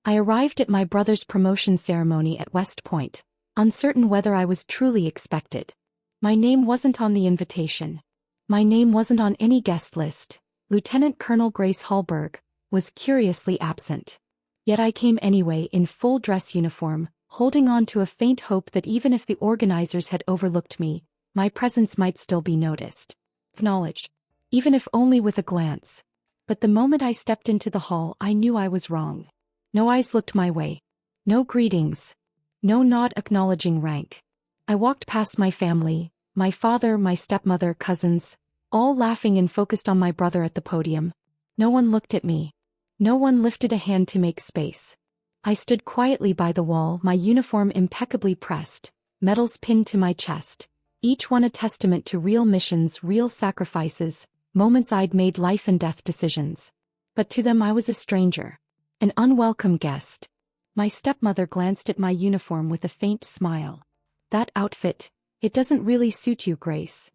I arrived at my brother's promotion ceremony at West Point, uncertain whether I was truly expected. My name wasn't on the invitation. My name wasn't on any guest list. Lieutenant Colonel Grace Halberg was curiously absent. Yet I came anyway in full dress uniform, holding on to a faint hope that even if the organizers had overlooked me, my presence might still be noticed, acknowledged, even if only with a glance. But the moment I stepped into the hall, I knew I was wrong. No eyes looked my way. No greetings. No nod acknowledging rank. I walked past my family, my father, my stepmother, cousins, all laughing and focused on my brother at the podium. No one looked at me. No one lifted a hand to make space. I stood quietly by the wall, my uniform impeccably pressed, medals pinned to my chest, each one a testament to real missions, real sacrifices, moments I'd made life and death decisions. But to them I was a stranger, an unwelcome guest. My stepmother glanced at my uniform with a faint smile. "That outfit, it doesn't really suit you, Grace."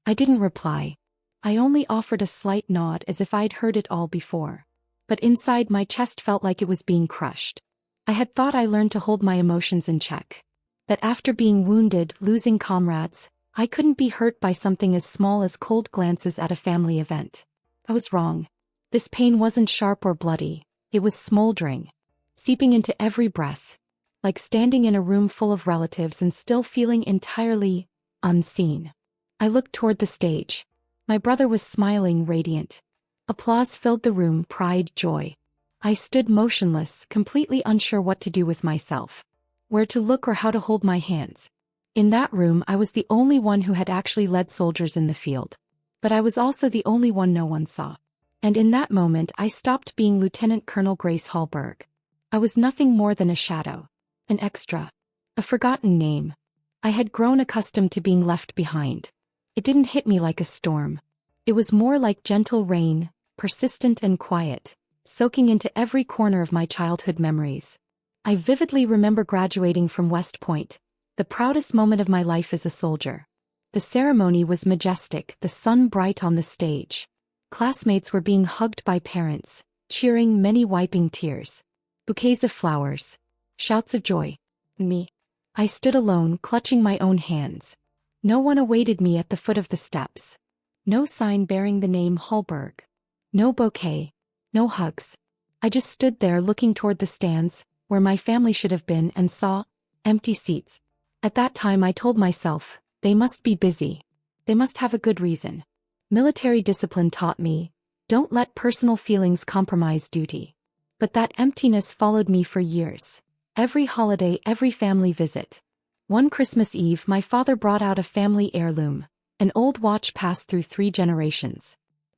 I didn't reply. I only offered a slight nod as if I'd heard it all before. But inside my chest felt like it was being crushed. I had thought I learned to hold my emotions in check. That after being wounded, losing comrades, I couldn't be hurt by something as small as cold glances at a family event. I was wrong. This pain wasn't sharp or bloody. It was smoldering, seeping into every breath, like standing in a room full of relatives and still feeling entirely unseen. I looked toward the stage. My brother was smiling, radiant. Applause filled the room, pride, joy. I stood motionless, completely unsure what to do with myself, where to look or how to hold my hands. In that room I was the only one who had actually led soldiers in the field. But I was also the only one no one saw. And in that moment I stopped being Lieutenant Colonel Grace Halberg. I was nothing more than a shadow, an extra, a forgotten name. I had grown accustomed to being left behind. It didn't hit me like a storm. It was more like gentle rain, persistent and quiet, soaking into every corner of my childhood memories. I vividly remember graduating from West Point, the proudest moment of my life as a soldier. The ceremony was majestic, the sun bright on the stage. Classmates were being hugged by parents, cheering, many wiping tears. Bouquets of flowers. Shouts of joy. Me. I stood alone, clutching my own hands. No one awaited me at the foot of the steps. No sign bearing the name Halberg. No bouquet. No hugs. I just stood there looking toward the stands, where my family should have been, and saw empty seats. At that time I told myself, they must be busy. They must have a good reason. Military discipline taught me, don't let personal feelings compromise duty. But that emptiness followed me for years. Every holiday, every family visit. One Christmas Eve my father brought out a family heirloom, an old watch passed through 3 generations.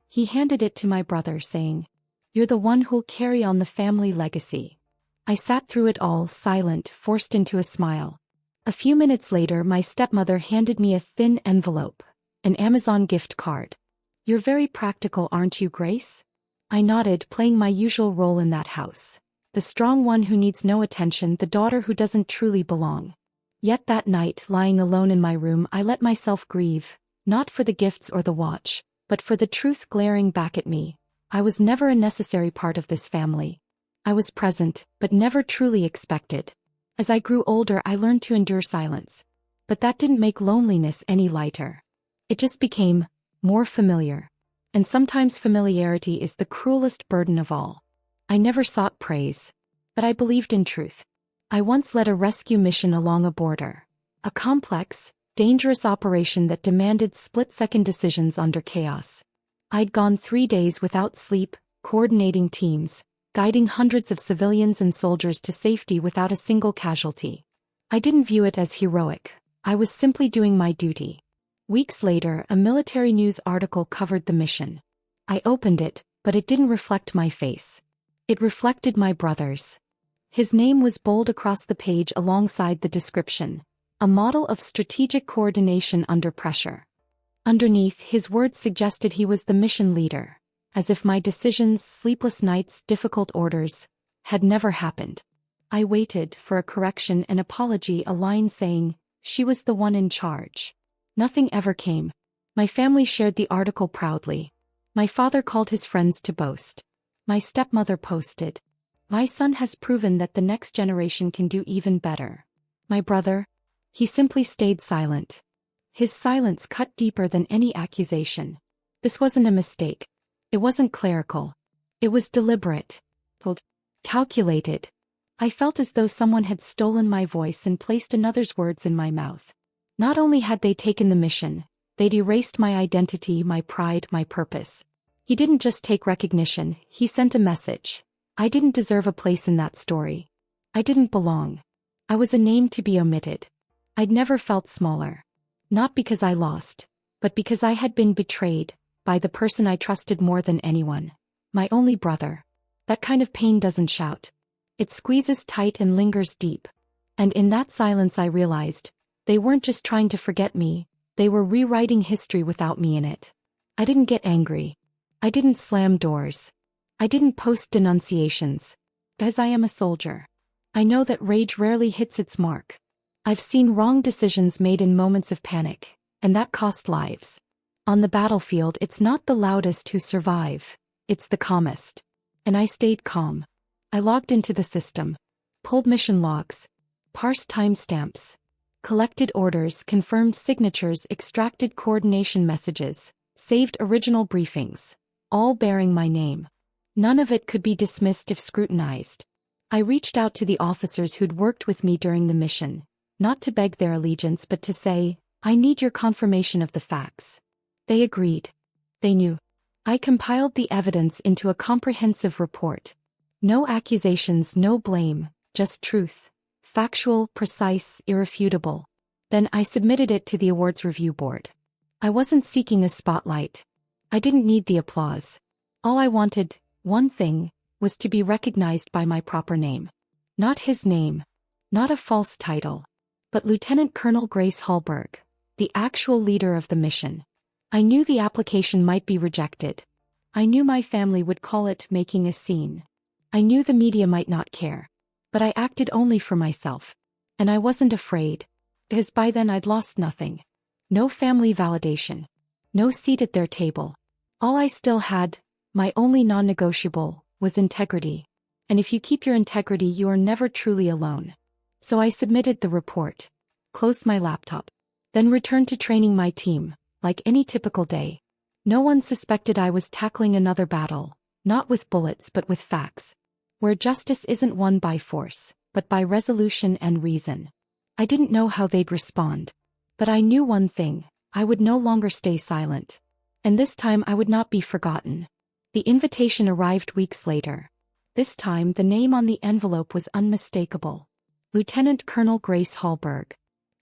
He handed it to my brother saying, "You're the one who'll carry on the family legacy." I sat through it all, silent, forced into a smile. A few minutes later my stepmother handed me a thin envelope, an Amazon gift card. "You're very practical, aren't you, Grace?" I nodded, playing my usual role in that house. The strong one who needs no attention, the daughter who doesn't truly belong. Yet that night, lying alone in my room, I let myself grieve, not for the gifts or the watch, but for the truth glaring back at me. I was never a necessary part of this family. I was present, but never truly expected. As I grew older I learned to endure silence. But that didn't make loneliness any lighter. It just became more familiar. And sometimes familiarity is the cruelest burden of all. I never sought praise. But I believed in truth. I once led a rescue mission along a border. A complex, dangerous operation that demanded split-second decisions under chaos. I'd gone 3 days without sleep, coordinating teams, guiding hundreds of civilians and soldiers to safety without a single casualty. I didn't view it as heroic. I was simply doing my duty. Weeks later, a military news article covered the mission. I opened it, but it didn't reflect my face. It reflected my brother's. His name was bold across the page alongside the description, a model of strategic coordination under pressure. Underneath, his words suggested he was the mission leader, as if my decisions, sleepless nights, difficult orders, had never happened. I waited for a correction, an apology, a line saying, she was the one in charge. Nothing ever came. My family shared the article proudly. My father called his friends to boast. My stepmother posted, My son has proven that the next generation can do even better. My brother? He simply stayed silent. His silence cut deeper than any accusation. This wasn't a mistake. It wasn't clerical. It was deliberate. Calculated. I felt as though someone had stolen my voice and placed another's words in my mouth. Not only had they taken the mission, they'd erased my identity, my pride, my purpose. He didn't just take recognition, he sent a message. I didn't deserve a place in that story. I didn't belong. I was a name to be omitted. I'd never felt smaller. Not because I lost, but because I had been betrayed by the person I trusted more than anyone. My only brother. That kind of pain doesn't shout. It squeezes tight and lingers deep. And in that silence I realized, they weren't just trying to forget me, they were rewriting history without me in it. I didn't get angry. I didn't slam doors. I didn't post denunciations. Because I am a soldier. I know that rage rarely hits its mark. I've seen wrong decisions made in moments of panic, and that cost lives. On the battlefield, it's not the loudest who survive, it's the calmest. And I stayed calm. I logged into the system, pulled mission logs, parsed timestamps, collected orders, confirmed signatures, extracted coordination messages, saved original briefings, all bearing my name. None of it could be dismissed if scrutinized. I reached out to the officers who'd worked with me during the mission, not to beg their allegiance but to say, I need your confirmation of the facts. They agreed. They knew. I compiled the evidence into a comprehensive report. No accusations, no blame, just truth. Factual, precise, irrefutable. Then I submitted it to the awards review board. I wasn't seeking a spotlight. I didn't need the applause. All I wanted, one thing, was to be recognized by my proper name. Not his name. Not a false title. But Lieutenant Colonel Grace Halberg, the actual leader of the mission. I knew the application might be rejected. I knew my family would call it making a scene. I knew the media might not care. But I acted only for myself. And I wasn't afraid. Because by then I'd lost nothing. No family validation. No seat at their table. All I still had, my only non-negotiable, was integrity. And if you keep your integrity, you are never truly alone. So I submitted the report. Closed my laptop. Then returned to training my team, like any typical day. No one suspected I was tackling another battle, not with bullets but with facts. Where justice isn't won by force, but by resolution and reason. I didn't know how they'd respond. But I knew one thing, I would no longer stay silent. And this time I would not be forgotten. The invitation arrived weeks later. This time the name on the envelope was unmistakable. Lieutenant Colonel Grace Halberg.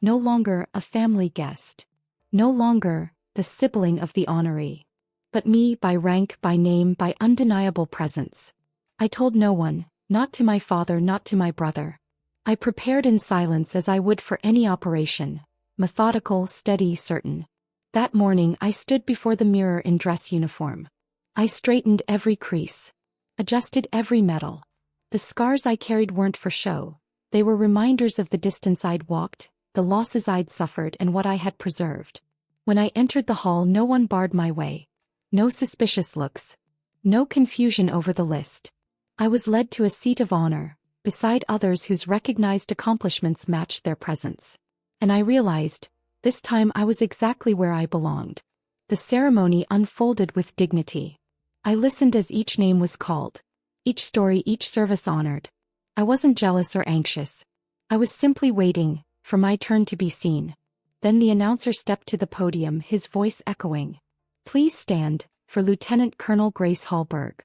No longer a family guest. No longer the sibling of the honoree. But me, by rank, by name, by undeniable presence. I told no one, not to my father, not to my brother. I prepared in silence as I would for any operation, methodical, steady, certain. That morning I stood before the mirror in dress uniform. I straightened every crease. Adjusted every medal. The scars I carried weren't for show. They were reminders of the distance I'd walked, the losses I'd suffered and what I had preserved. When I entered the hall, no one barred my way. No suspicious looks. No confusion over the list. I was led to a seat of honor, beside others whose recognized accomplishments matched their presence. And I realized, this time I was exactly where I belonged. The ceremony unfolded with dignity. I listened as each name was called. Each story, each service honored. I wasn't jealous or anxious. I was simply waiting for my turn to be seen. Then the announcer stepped to the podium, his voice echoing. Please stand, for Lieutenant Colonel Grace Halberg.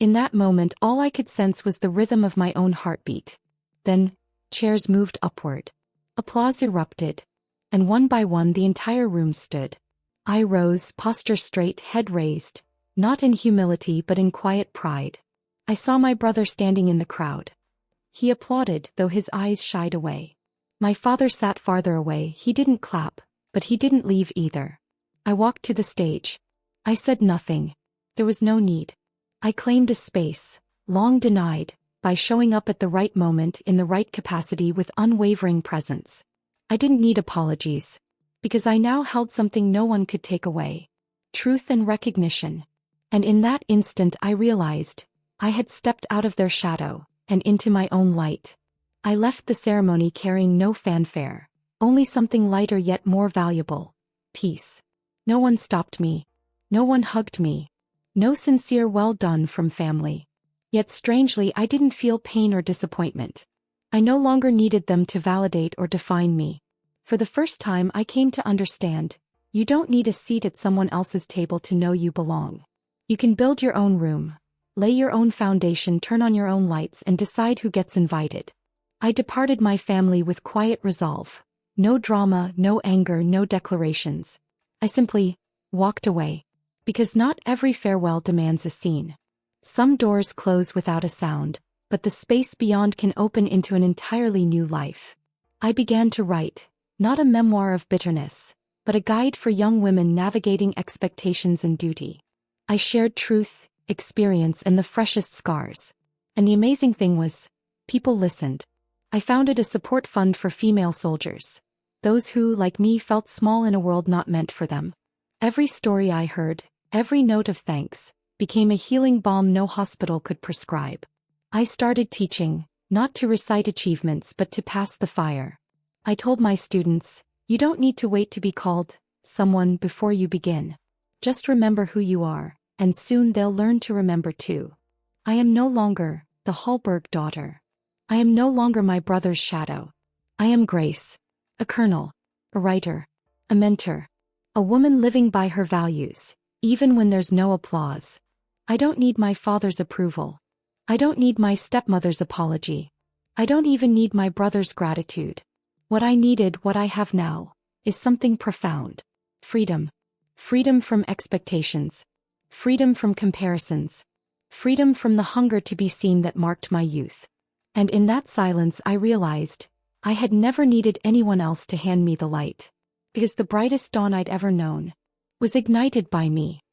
In that moment all I could sense was the rhythm of my own heartbeat. Then, chairs moved upward. Applause erupted. And one by one the entire room stood. I rose, posture straight, head raised. Not in humility but in quiet pride. I saw my brother standing in the crowd. He applauded, though his eyes shied away. My father sat farther away. He didn't clap, but he didn't leave either. I walked to the stage. I said nothing. There was no need. I claimed a space, long denied, by showing up at the right moment in the right capacity with unwavering presence. I didn't need apologies. Because I now held something no one could take away. Truth and recognition. And in that instant I realized, I had stepped out of their shadow, and into my own light. I left the ceremony carrying no fanfare, only something lighter yet more valuable: peace. No one stopped me. No one hugged me. No sincere well done from family. Yet strangely, I didn't feel pain or disappointment. I no longer needed them to validate or define me. For the first time, I came to understand: you don't need a seat at someone else's table to know you belong. You can build your own room, lay your own foundation, turn on your own lights, and decide who gets invited. I departed my family with quiet resolve. No drama, no anger, no declarations. I simply walked away. Because not every farewell demands a scene. Some doors close without a sound, but the space beyond can open into an entirely new life. I began to write, not a memoir of bitterness, but a guide for young women navigating expectations and duty. I shared truth, experience, and the freshest scars. And the amazing thing was, people listened. I founded a support fund for female soldiers. Those who, like me, felt small in a world not meant for them. Every story I heard, every note of thanks, became a healing balm no hospital could prescribe. I started teaching, not to recite achievements but to pass the fire. I told my students, you don't need to wait to be called someone before you begin. Just remember who you are, and soon they'll learn to remember too. I am no longer the Halberg daughter. I am no longer my brother's shadow. I am Grace, a colonel, a writer, a mentor, a woman living by her values, even when there's no applause. I don't need my father's approval. I don't need my stepmother's apology. I don't even need my brother's gratitude. What I needed, what I have now, is something profound. Freedom. Freedom from expectations. Freedom from comparisons. Freedom from the hunger to be seen that marked my youth. And in that silence I realized, I had never needed anyone else to hand me the light. Because the brightest dawn I'd ever known was ignited by me.